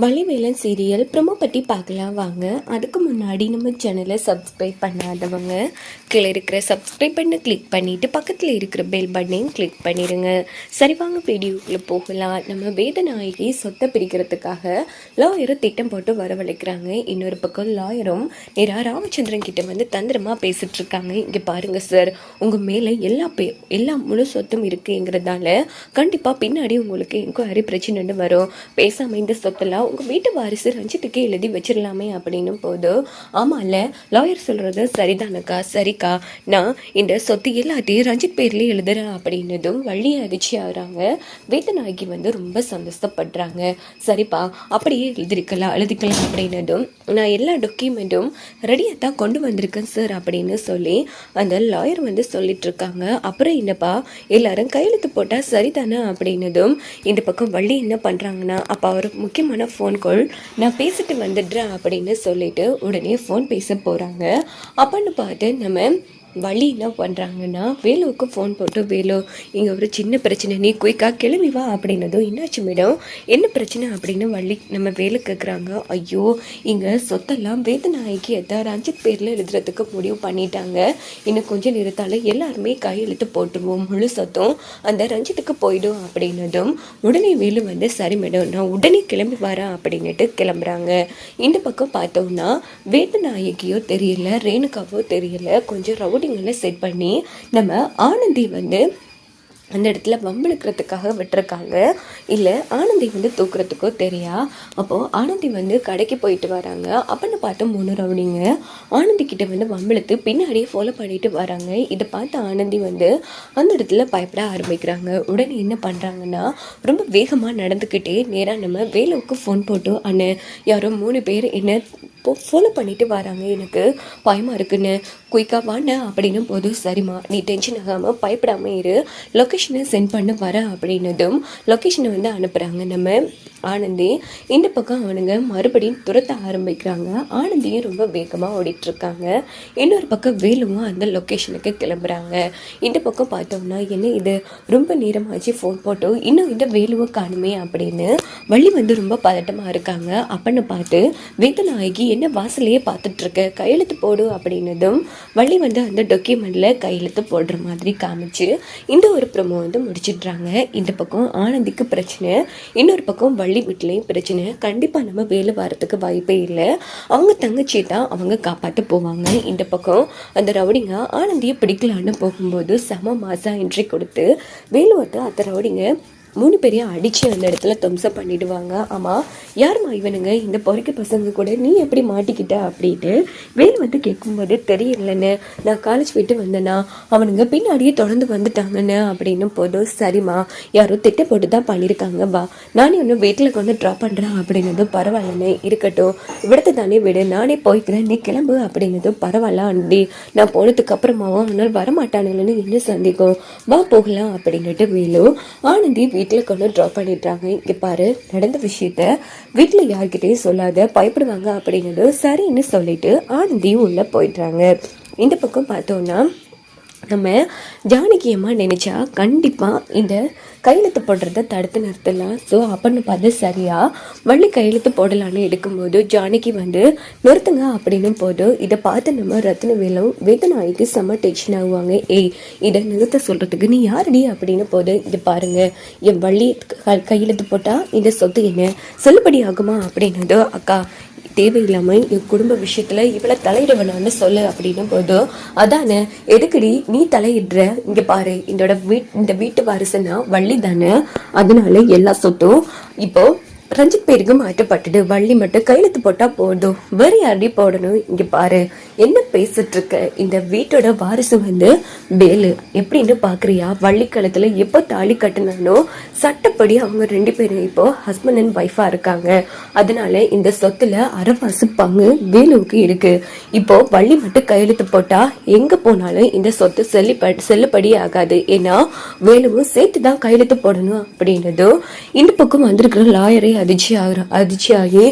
Vallivelan serial promo பற்றி பார்க்கலாம் வாங்க. அதுக்கு முன்னாடி நம்ம சேனலை சப்ஸ்கிரைப் பண்ணாதவங்க கீழே இருக்கிற சப்ஸ்கிரைப் பண்ண கிளிக் பண்ணிவிட்டு பக்கத்தில் இருக்கிற பெல் பட்டனையும் கிளிக் பண்ணிடுங்க. சரி வாங்க வீடியோக்குள்ளே போகலாம். நம்ம வேதநாயகி சொத்தை பிரிக்கிறதுக்காக லாயரை திட்டம் போட்டு வரவழைக்கிறாங்க. இன்னொரு பக்கம் லாயரும் நேராக ராமச்சந்திரன் கிட்ட வந்து தந்திரமாக பேசிட்டு இருக்காங்க. இங்கே பாருங்க சார், உங்கள் மேலே எல்லா முழு சொத்தும் இருக்குங்கிறதால கண்டிப்பாக பின்னாடி உங்களுக்கு என்கொயரி பிரச்சனைன்னு வரும். பேசாமல் இந்த சொத்தெல்லாம் உங்கள் வீட்டு வாரிசு ரஞ்சித்துக்கே எழுதி வச்சிடலாமே அப்படின்னும் போது, ஆமாம்ல லாயர் சொல்கிறது சரிதானக்கா, சரிக்கா, நான் இந்த சொத்து எல்லாத்தையும் ரஞ்சித் பேர்லேயே எழுதுறேன் அப்படின்னதும் வள்ளியை அதிர்ச்சி ஆகுறாங்க. வேதநாயகி வந்து ரொம்ப சந்தோஷப்படுறாங்க. சரிப்பா, அப்படியே எழுதிக்கலாம் அப்படின்னதும், நான் எல்லா டாக்குமெண்ட்டும் ரெடியாக தான் கொண்டு வந்திருக்கேன் சார் அப்படின்னு சொல்லி அந்த லாயர் வந்து சொல்லிட்டு இருக்காங்க. அப்புறம் என்னப்பா எல்லாரும் கையெழுத்து போட்டால் சரிதானே அப்படின்னதும், இந்த பக்கம் வள்ளி என்ன பண்ணுறாங்கன்னா, அப்போ அவர் முக்கியமான ஃபோன் கால், நான் பேசிட்டு வந்துடுறேன் அப்படின்னு சொல்லிட்டு உடனே ஃபோன் பேச போகிறாங்க. அப்போன்னு பார்த்து நம்ம வள்ளி என்ன பண்ணுறாங்கன்னா, வேலுவுக்கு ஃபோன் போட்டு, வேலு இங்கே ஒரு சின்ன பிரச்சனை, நீ குயிக்காக கிளம்பி வா அப்படின்னதும், என்னாச்சு மேடம், என்ன பிரச்சனை அப்படின்னு வள்ளி நம்ம வேலு கேட்குறாங்க. ஐயோ, இங்கே சொத்தெல்லாம் வேதநாயகி ரஞ்சித் பேரில் எழுதுறதுக்கு முடிவு பண்ணிட்டாங்க. இன்னும் கொஞ்சம் நேரத்தால் எல்லாருமே கையெழுத்து போட்டுருவோம், முழு சொத்தும் அந்த ரஞ்சித்துக்கு போயிடும் அப்படின்னதும் உடனே வேலு வந்து, சரி மேடம் நான் உடனே கிளம்பி வரேன் அப்படின்னுட்டு கிளம்புறாங்க. இந்த பக்கம் பார்த்தோம்னா வேதநாயகியோ தெரியல, ரேணுகாவோ தெரியல, கொஞ்சம் ரவுடி செட் பண்ணி நம்ம ஆனந்தி வந்து அந்த இடத்துல வம்பிழுக்கிறதுக்காக விட்டுருக்காங்க. இல்லை ஆனந்தி வந்து தூக்குறதுக்கோ தெரியா. அப்போது ஆனந்தி வந்து கடைக்கு போயிட்டு வராங்க. அப்போன்னு பார்த்து 3 ரவுடிங்க ஆனந்தி கிட்ட வந்து வம்பிழுத்து பின்னாடியே ஃபாலோ பண்ணிட்டு வராங்க. இதை பார்த்து ஆனந்தி வந்து அந்த இடத்துல பயப்பட ஆரம்பிக்கிறாங்க. உடனே என்ன பண்ணுறாங்கன்னா, ரொம்ப வேகமாக நடந்துக்கிட்டே நேராக நம்ம வேலுவுக்கு ஃபோன் போட்டு, அண்ணன் யாரோ 3 பேர் என்ன ஃபாலோ பண்ணிட்டு வராங்க, எனக்கு பயமாக இருக்குன்னு, குயிக்காக வாண்ண அப்படின்னும் போது, சரிம்மா நீ டென்ஷன் ஆகாமல் பயப்படாமல் இரு, லொக்கேஷனை சென்ட் பண்ண வர அப்படின்னதும் லொக்கேஷனை வந்து அனுப்புகிறாங்க நம்ம ஆனந்தி. இந்த பக்கம் அவனுங்க மறுபடியும் துரத்த ஆரம்பிக்கிறாங்க. ஆனந்தியும் ரொம்ப வேகமாக ஓடிட்டுருக்காங்க. இன்னொரு பக்கம் வேலுவும் அந்த லொக்கேஷனுக்கு கிளம்புறாங்க. இந்த பக்கம் பார்த்தோம்னா, என்ன இது ரொம்ப நேரமாச்சு ஃபோன் போட்டோ, இன்னும் இந்த வேலுவை காணுமே அப்படின்னு வள்ளி வந்து ரொம்ப பதட்டமாக இருக்காங்க. அப்படின்னு பார்த்து வேதநாயகி என்ன வாசலையே பார்த்துட்ருக்க, கையெழுத்து போடு அப்படின்னதும் வள்ளி வந்து அந்த டாக்குமெண்ட்டில் கையெழுத்து போடுற மாதிரி காமிச்சு இந்த ஒரு ப்ரோமோ வந்து முடிச்சிடுறாங்க. இந்த பக்கம் ஆனந்திக்கு பிரச்சனை, இன்னொரு பக்கம் வள்ளி வீட்லேயும் பிரச்சனை. கண்டிப்பாக நம்ம வேலை வரத்துக்கு வாய்ப்பே இல்லை. அவங்க தங்கச்சி தான் அவங்க காப்பாற்ற போவாங்க. இந்த பக்கம் அந்த ரவுடிங்க ஆனந்தியை பிடிக்கலான்னு போகும்போது செம மாசா என்ட்ரி கொடுத்து வேலு வந்து அந்த ரவுடிங்க 3 பேரையும் அடித்து அந்த இடத்துல துவம்சம் பண்ணிடுவாங்க. ஆமாம், யாருமா இவனுங்க, இந்த பொறுக்க பசங்க கூட நீ எப்படி மாட்டிக்கிட்ட அப்படின்ட்டு வேல் வந்து கேட்கும்போது, தெரியலன்னு, நான் காலேஜ் போயிட்டு வந்தேன்னா அவனுங்க பின்னாடியே தொடர்ந்து வந்துட்டாங்கன்னு அப்படின்னு போதும், சரிம்மா யாரோ திட்ட போட்டு தான் பண்ணியிருக்காங்க, வா நானே ஒன்று வீட்டில் கொண்டு ட்ராப் பண்ணுறேன் அப்படின்னதும், பரவாயில்லன்னு, இருக்கட்டும் இவிடத்தை தானே விடு, நானே போய்க்கிறேன், நீ கிளம்பு அப்படின்னதும், பரவாயில்ல அண்டி, நான் போனதுக்கு அப்புறமாவும் அவனால் வரமாட்டானுங்கன்னு என்ன சந்தேகம், வா போகலாம் அப்படின்னுட்டு வேலு ஆனந்தி வீட்டில் கொண்டு ட்ராப் பண்ணிடுறாங்க. இங்கே பாரு, நடந்த விஷயத்த வீட்டில் யார்கிட்டையும் சொல்லாத, பயப்படுவாங்க அப்படிங்கிறது சரின்னு சொல்லிட்டு ஆனந்தியும் உள்ளே போயிடுறாங்க. இந்த பக்கம் பார்த்தோன்னா நம்ம ஜானகி அம்மா நினச்சா கண்டிப்பாக இந்த கையெழுத்து போடுறத தடுத்து நிறுத்தலாம். ஸோ அப்படின்னு பார்த்து சரியா வள்ளி கையெழுத்து போடலான்னு எடுக்கும்போது ஜானகி வந்து நிறுத்துங்க அப்படின்னும் போது இதை பார்த்து நம்ம ரத்னவேலும் வேதநாயகி செம்ம டென்ஷன் ஆகுவாங்க. ஏய், இதை நிறுத்த சொல்கிறதுக்கு நீ யாரடி அப்படின்னு போது, இது பாருங்க, என் வள்ளி கையெழுத்து போட்டால் இந்த சொத்து என்ன செல்லுபடி ஆகுமா அப்படின்னது, அக்கா தேவையில்லாமல் என் குடும்ப விஷயத்துல இவளை தலையிட வேணான்னு சொல்லு அப்படின்னும் போது, அதானே எதுக்குடி நீ தலையிடுற, இங்க பாரு இந்த வீட்டு வாரிசுன்னா வள்ளி தானே, அதனால எல்லா சொத்தும் இப்போ ரஞ்சித் பேருக்கு மாற்றப்பட்டுடு, வள்ளி மட்டும் கையெழுத்து போட்டா போதும், வேற யாரடி போடணும், இங்க பாரு என்ன பேசிட்டு இருக்க, இந்த வீட்டோட வாரிசு வந்து வேலு எப்படின்னு பாக்குறியா, வள்ளி காலத்துல எப்போ தாலி கட்டினானோ சட்டப்படி அவங்க 2 பேரும் இப்போ ஹஸ்பண்ட் அண்ட் ஒய்ஃபா இருக்காங்க. அதனால இந்த சொத்துல அரைவாசி பங்கு வேலுவுக்கு இருக்கு. இப்போ வள்ளி மட்டும் கையெழுத்து போட்டா எங்க போனாலும் இந்த சொத்து செல்லுபடி ஆகாது. ஏன்னா வேலுவும் சேர்த்துதான் கையெழுத்து போடணும் அப்படின்னதும் இந்த பக்கம் வந்திருக்கிற லாயரை அதிர்ச்சியாகி,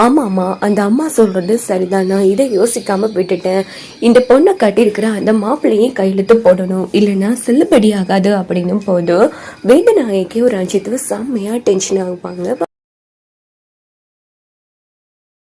ஆமா அந்த அம்மா சொல்றது சரிதான், நான் இதை யோசிக்காம விட்டுட்டேன், இந்த பொண்ணை கட்டியிருக்கிற அந்த மாப்பிள்ளையும் கையெழுத்து போடணும், இல்லைன்னா செல்லுபடி ஆகாது அப்படின்னும் போது வேதநாயகி ஒரு ரஞ்சித்து செம்மையா டென்ஷன் ஆகுவாங்க.